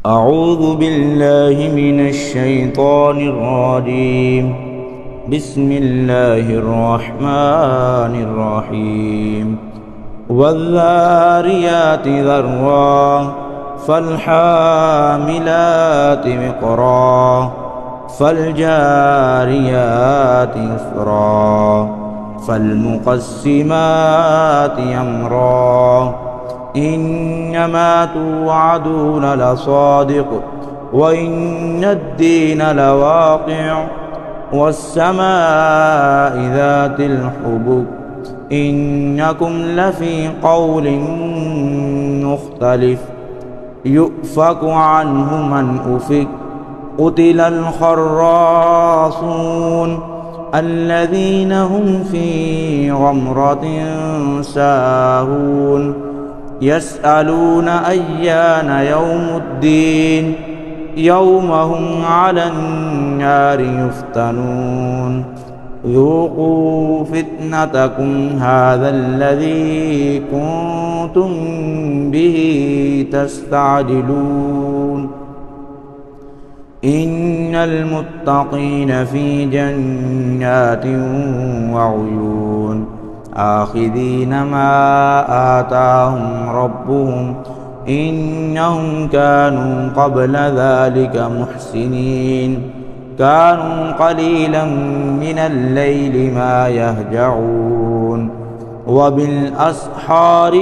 أعوذ بالله من الشيطان الرجيم. بسم الله الرحمن الرحيم. والذاريات ذروا فالحاملات وقرا فالجاريات يسرا فالمقسمات أمرا إنما توعدون لصادق وإن الدين لواقع والسماء ذات الحبك إنكم لفي قول مختلف يؤفك عنه من أفك قتل الخراصون الذين هم في غمرة ساهون يسألون أيان يوم الدين يوم هم على النار يفتنون ذوقوا فتنتكم هذا الذي كنتم به تستعجلون إن المتقين في جنات وعيون آخذين ما آتاهم ربهم إنهم كانوا قبل ذلك محسنين كانوا قليلا من الليل ما يهجعون وبالأسحار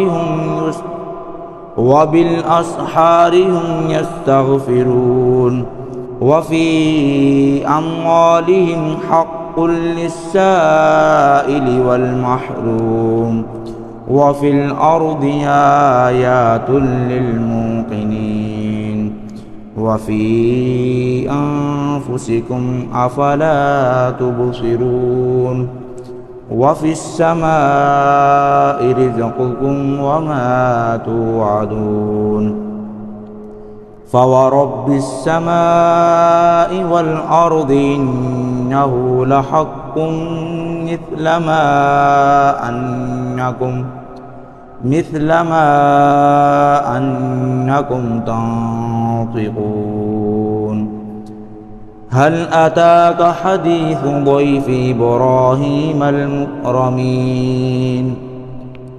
هم يستغفرون وفي أموالهم حق للسائل والمحروم وفي الأرض آيات للموقنين وفي أنفسكم أفلا تبصرون وفي السماء رزقكم وما توعدون فورب السماء والأرض إنه لحق مثل ما أنكم تنطقون هل أتاك حديث ضيف إبراهيم المكرمين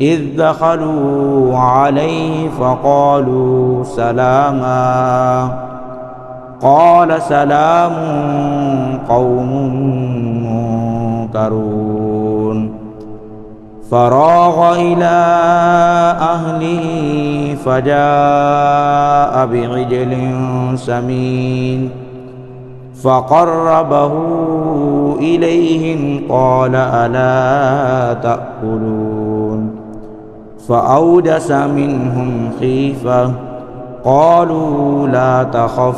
إذ دخلوا عليه فقالوا سلاما قال سلام قوم منكرون فراغ إلى أهله فجاء بعجل سمين فقربه إليهم قال ألا تأكلون فأوجس منهم خيفة قالوا لا تخف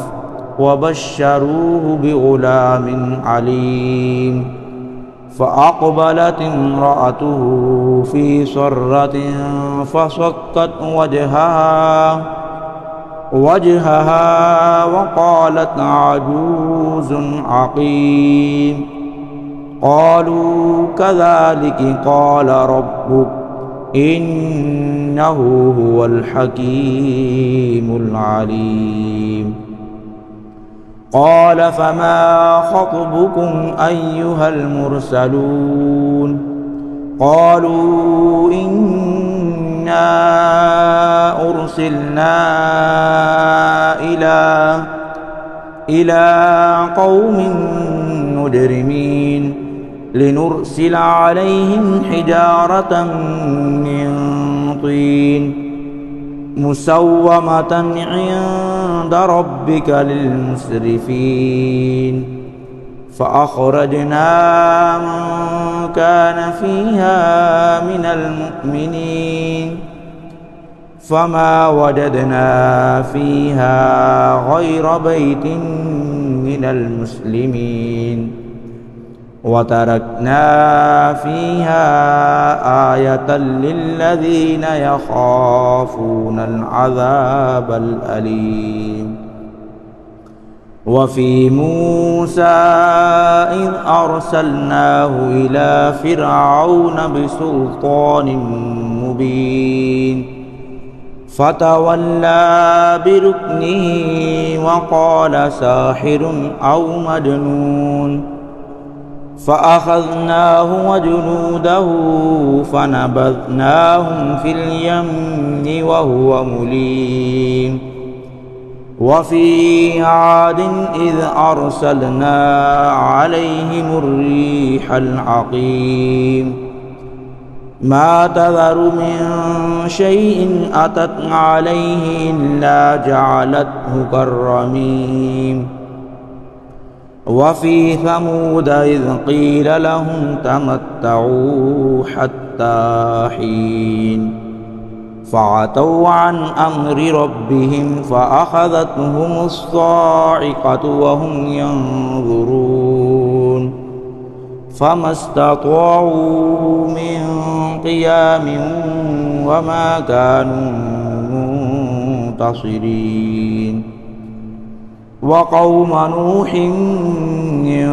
وبشروه بغلام عليم فأقبلت امرأته في صرة فصكت وجهها وقالت عجوز عقيم قالوا كذلك قال ربك إنه هو الحكيم العليم قال فما خطبكم أيها المرسلون قالوا إنا أرسلنا إلى قوم مجرمين لنرسل عليهم حجارة من طين مسومة عند ربك للمسرفين فأخرجنا من كان فيها من المؤمنين فما وجدنا فيها غير بيت من المسلمين وتركنا فيها آية للذين يخافون العذاب الأليم وفي موسى إذ أرسلناه إلى فرعون بسلطان مبين فتولى بركنه وقال ساحر أو مجنون فأخذناه وجنوده فنبذناهم في اليم وهو مليم وفي عاد إذ أرسلنا عليهم الريح العقيم ما تذر من شيء أتت عليه إلا جعلته كالرميم وفي ثمود إذ قيل لهم تمتعوا حتى حين فعتوا عن أمر ربهم فأخذتهم الصاعقة وهم ينظرون فما استطاعوا من قيام وما كانوا منتصرين وقوم نوح من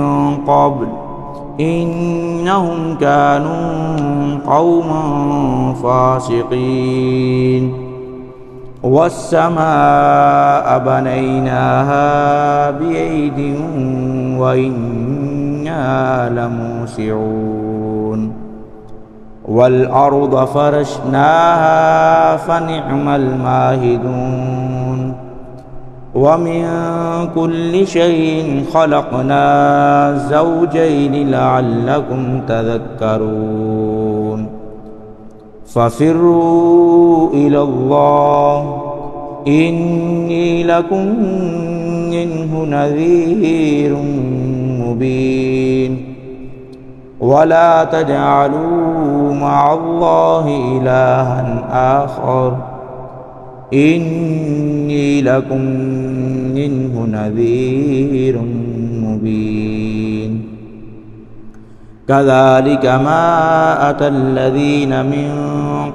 قبل إنهم كانوا قوما فاسقين والسماء بنيناها بأيد وإنا لموسعون والأرض فرشناها فنعم الماهدون ومن كل شيء خلقنا زوجين لعلكم تذكرون ففروا إلى الله إني لكم منه نذير مبين ولا تجعلوا مع الله إلها آخر إني لكم منه نذير مبين كذلك ما أتى الذين من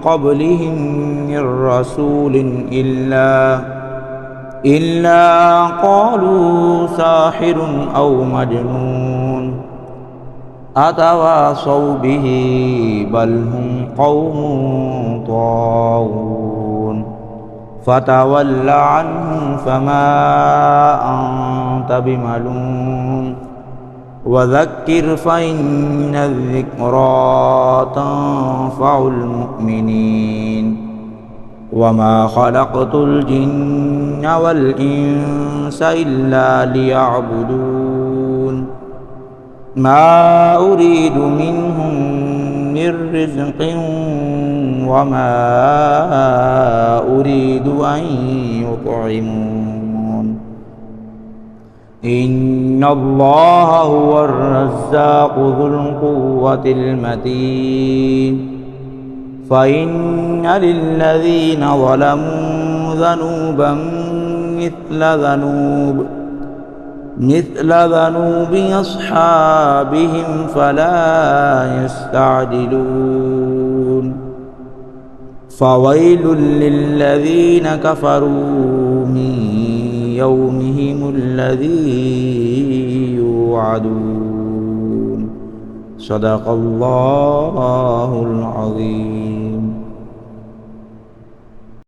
قبلهم من رسول إلا قالوا ساحر أو مجنون أتواصوا به بل هم قوم طاغون فتول عنهم فما أنت بملوم وذكر فإن الذكرى تنفع المؤمنين وما خلقت الجن والإنس إلا ليعبدون ما أريد منهم من رزق وما أريد أن يطعمون إن الله هو الرزاق ذو القوة المتين فإن للذين ظلموا ذنوبا مثل ذنوب أصحابهم فلا يستعجلون فويل للذين كفروا من يومهم الذي يوعدون صدق الله العظيم.